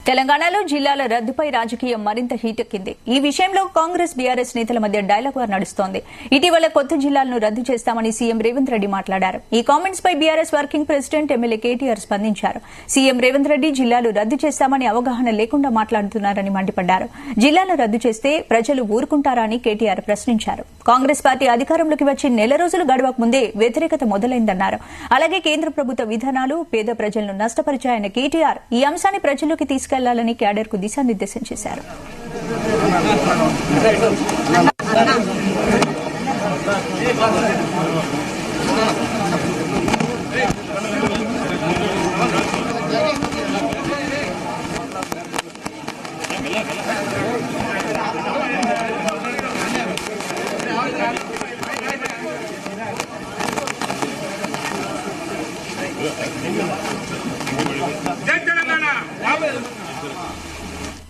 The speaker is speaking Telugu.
తెలంగాణలో జిల్లాల రద్దుపై రాజకీయం మరింత హీటెక్కింది. ఈ విషయంలో కాంగ్రెస్ బీఆర్ఎస్ నేతల మధ్య డైలాగ్ వార్ నడుస్తోంది. ఇటీవల కొత్త జిల్లాలను రద్దు చేస్తామని సీఎం రేవంత్ రెడ్డి మాట్లాడారు. ఈ కామెంట్స్ పై BRS working president MLA KTR స్పందించారు. సీఎం రేవంత్ రెడ్డి జిల్లాలు రద్దు చేస్తామని అవగాహన లేకుండా మాట్లాడుతున్నారని మండిపడ్డారు. జిల్లాలు రద్దు చేస్తే ప్రజలు ఊరుకుంటారా అని కేటీఆర్ ప్రశ్నించారు. కాంగ్రెస్ పార్టీ అధికారంలోకి వచ్చి నెల రోజులు గడవక ముందే వ్యతిరేకత మొదలైందన్నారు. అలాగే కేంద్ర ప్రభుత్వ విధానాలు పేద ప్రజలను నష్టపరిచాయన్న కేటీఆర్ ఈ అంశాన్ని ప్రజల్లోకి తీసుకెళ్లాలని క్యాడర్ కు దిశానిర్దేశం చేశారు. జై తెలంగాణ.